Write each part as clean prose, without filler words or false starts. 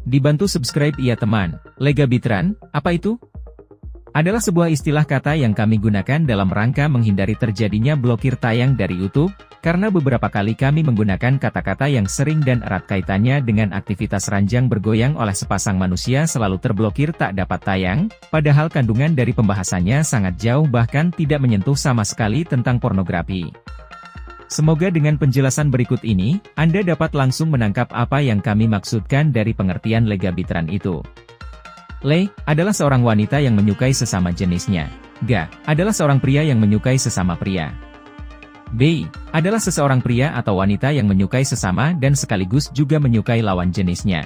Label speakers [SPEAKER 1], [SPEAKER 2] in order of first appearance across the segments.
[SPEAKER 1] Dibantu subscribe ya teman. Legabitran, apa itu? Adalah sebuah istilah kata yang kami gunakan dalam rangka menghindari terjadinya blokir tayang dari YouTube, karena beberapa kali kami menggunakan kata-kata yang sering dan erat kaitannya dengan aktivitas ranjang bergoyang oleh sepasang manusia selalu terblokir tak dapat tayang, padahal kandungan dari pembahasannya sangat jauh bahkan tidak menyentuh sama sekali tentang pornografi. Semoga dengan penjelasan berikut ini, Anda dapat langsung menangkap apa yang kami maksudkan dari pengertian legabitran itu. Le adalah seorang wanita yang menyukai sesama jenisnya. Ga adalah seorang pria yang menyukai sesama pria. B adalah seseorang pria atau wanita yang menyukai sesama dan sekaligus juga menyukai lawan jenisnya.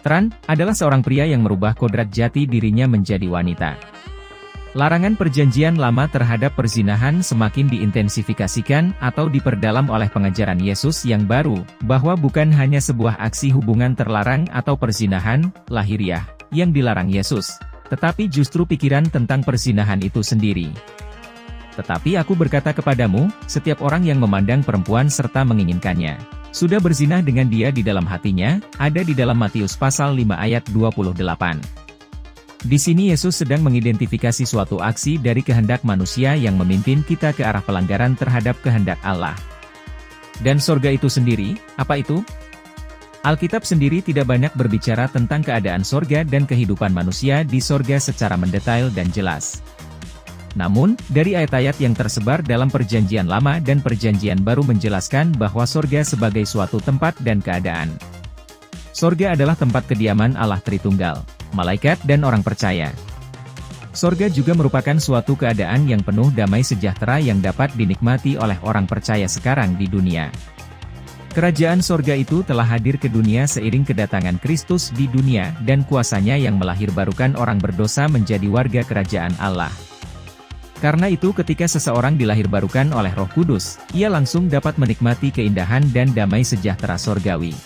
[SPEAKER 1] Tran adalah seorang pria yang merubah kodrat jati dirinya menjadi wanita. Larangan perjanjian lama terhadap perzinahan semakin diintensifikasikan atau diperdalam oleh pengajaran Yesus yang baru, bahwa bukan hanya sebuah aksi hubungan terlarang atau perzinahan lahiriah yang dilarang Yesus, tetapi justru pikiran tentang perzinahan itu sendiri. Tetapi aku berkata kepadamu, setiap orang yang memandang perempuan serta menginginkannya, sudah berzinah dengan dia di dalam hatinya, ada di dalam Matius pasal 5 ayat 28. Di sini Yesus sedang mengidentifikasi suatu aksi dari kehendak manusia yang memimpin kita ke arah pelanggaran terhadap kehendak Allah. Dan sorga itu sendiri, apa itu? Alkitab sendiri tidak banyak berbicara tentang keadaan sorga dan kehidupan manusia di sorga secara mendetail dan jelas. Namun, dari ayat-ayat yang tersebar dalam Perjanjian Lama dan Perjanjian Baru menjelaskan bahwa sorga sebagai suatu tempat dan keadaan. Sorga adalah tempat kediaman Allah Tritunggal, malaikat dan orang percaya. Sorga juga merupakan suatu keadaan yang penuh damai sejahtera yang dapat dinikmati oleh orang percaya sekarang di dunia. Kerajaan sorga itu telah hadir ke dunia seiring kedatangan Kristus di dunia dan kuasanya yang melahirbarukan orang berdosa menjadi warga kerajaan Allah. Karena itu ketika seseorang dilahirbarukan oleh Roh Kudus, ia langsung dapat menikmati keindahan dan damai sejahtera sorgawi.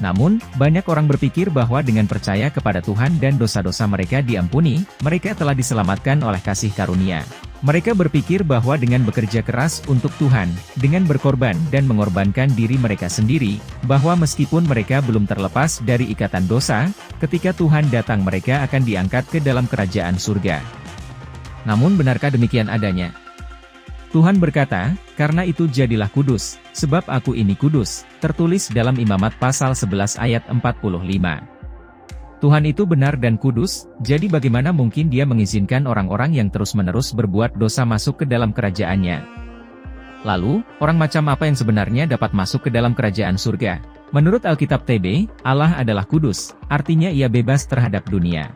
[SPEAKER 1] Namun, banyak orang berpikir bahwa dengan percaya kepada Tuhan dan dosa-dosa mereka diampuni, mereka telah diselamatkan oleh kasih karunia. Mereka berpikir bahwa dengan bekerja keras untuk Tuhan, dengan berkorban dan mengorbankan diri mereka sendiri, bahwa meskipun mereka belum terlepas dari ikatan dosa, ketika Tuhan datang mereka akan diangkat ke dalam kerajaan surga. Namun benarkah demikian adanya? Tuhan berkata, karena itu jadilah kudus, sebab aku ini kudus, tertulis dalam Imamat pasal 11 ayat 45. Tuhan itu benar dan kudus, jadi bagaimana mungkin dia mengizinkan orang-orang yang terus-menerus berbuat dosa masuk ke dalam kerajaannya? Lalu, orang macam apa yang sebenarnya dapat masuk ke dalam kerajaan surga? Menurut Alkitab TB, Allah adalah kudus, artinya ia bebas terhadap dunia.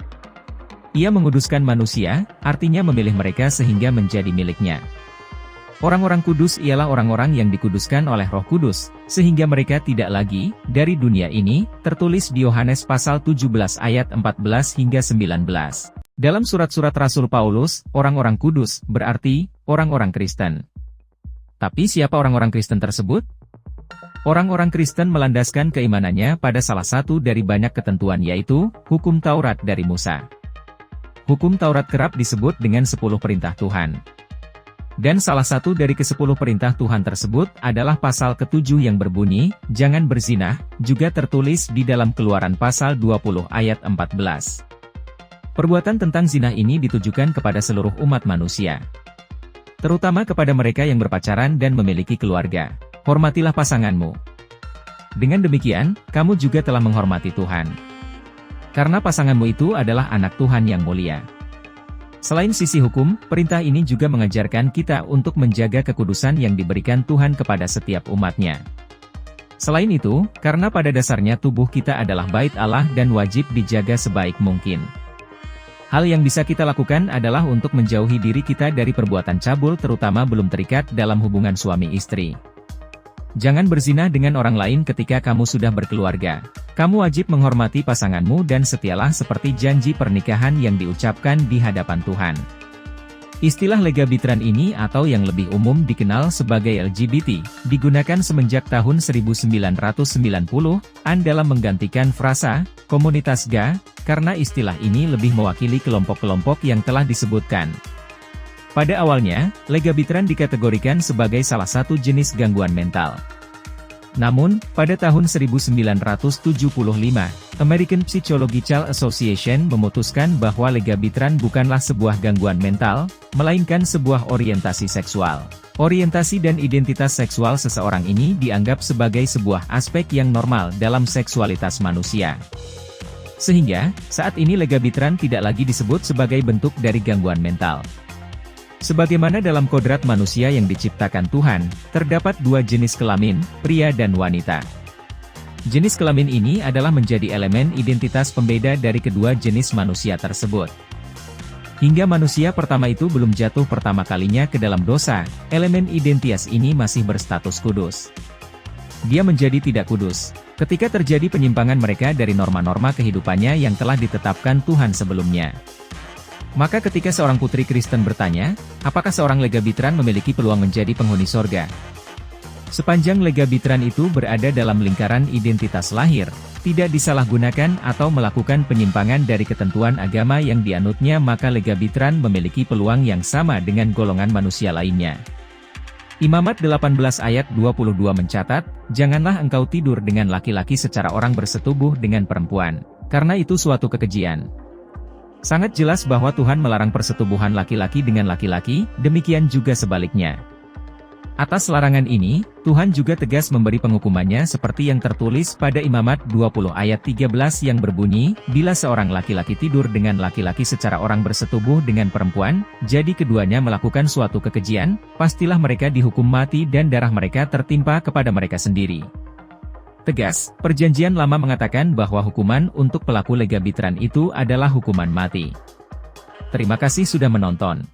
[SPEAKER 1] Ia menguduskan manusia, artinya memilih mereka sehingga menjadi miliknya. Orang-orang kudus ialah orang-orang yang dikuduskan oleh Roh Kudus, sehingga mereka tidak lagi dari dunia ini, tertulis di Yohanes pasal 17 ayat 14 hingga 19. Dalam surat-surat Rasul Paulus, orang-orang kudus berarti orang-orang Kristen. Tapi siapa orang-orang Kristen tersebut? Orang-orang Kristen melandaskan keimanannya pada salah satu dari banyak ketentuan yaitu hukum Taurat dari Musa. Hukum Taurat kerap disebut dengan 10 perintah Tuhan. Dan salah satu dari ke-10 perintah Tuhan tersebut adalah pasal ke-7 yang berbunyi, jangan berzinah, juga tertulis di dalam Keluaran pasal 20 ayat 14. Perbuatan tentang zina ini ditujukan kepada seluruh umat manusia. Terutama kepada mereka yang berpacaran dan memiliki keluarga. Hormatilah pasanganmu. Dengan demikian, kamu juga telah menghormati Tuhan. Karena pasanganmu itu adalah anak Tuhan yang mulia. Selain sisi hukum, perintah ini juga mengajarkan kita untuk menjaga kekudusan yang diberikan Tuhan kepada setiap umatnya. Selain itu, karena pada dasarnya tubuh kita adalah bait Allah dan wajib dijaga sebaik mungkin. Hal yang bisa kita lakukan adalah untuk menjauhi diri kita dari perbuatan cabul terutama belum terikat dalam hubungan suami istri. Jangan berzinah dengan orang lain ketika kamu sudah berkeluarga. Kamu wajib menghormati pasanganmu dan setialah seperti janji pernikahan yang diucapkan di hadapan Tuhan. Istilah legabitran ini atau yang lebih umum dikenal sebagai LGBT, digunakan semenjak tahun 1990-an dalam menggantikan frasa, komunitas ga, karena istilah ini lebih mewakili kelompok-kelompok yang telah disebutkan. Pada awalnya, legabitran dikategorikan sebagai salah satu jenis gangguan mental. Namun, pada tahun 1975, American Psychological Association memutuskan bahwa legabitran bukanlah sebuah gangguan mental, melainkan sebuah orientasi seksual. Orientasi dan identitas seksual seseorang ini dianggap sebagai sebuah aspek yang normal dalam seksualitas manusia. Sehingga, saat ini legabitran tidak lagi disebut sebagai bentuk dari gangguan mental. Sebagaimana dalam kodrat manusia yang diciptakan Tuhan, terdapat dua jenis kelamin, pria dan wanita. Jenis kelamin ini adalah menjadi elemen identitas pembeda dari kedua jenis manusia tersebut. Hingga manusia pertama itu belum jatuh pertama kalinya ke dalam dosa, elemen identitas ini masih berstatus kudus. Dia menjadi tidak kudus ketika terjadi penyimpangan mereka dari norma-norma kehidupannya yang telah ditetapkan Tuhan sebelumnya. Maka ketika seorang putri Kristen bertanya, apakah seorang legabitran memiliki peluang menjadi penghuni sorga? Sepanjang legabitran itu berada dalam lingkaran identitas lahir, tidak disalahgunakan atau melakukan penyimpangan dari ketentuan agama yang dianutnya, maka legabitran memiliki peluang yang sama dengan golongan manusia lainnya. Imamat 18 ayat 22 mencatat, janganlah engkau tidur dengan laki-laki secara orang bersetubuh dengan perempuan, karena itu suatu kekejian. Sangat jelas bahwa Tuhan melarang persetubuhan laki-laki dengan laki-laki, demikian juga sebaliknya. Atas larangan ini, Tuhan juga tegas memberi penghukumannya seperti yang tertulis pada Imamat 20 ayat 13 yang berbunyi, bila seorang laki-laki tidur dengan laki-laki secara orang bersetubuh dengan perempuan, jadi keduanya melakukan suatu kekejian, pastilah mereka dihukum mati dan darah mereka tertimpa kepada mereka sendiri. Tegas, Perjanjian Lama mengatakan bahwa hukuman untuk pelaku legabitran itu adalah hukuman mati. Terima kasih sudah menonton.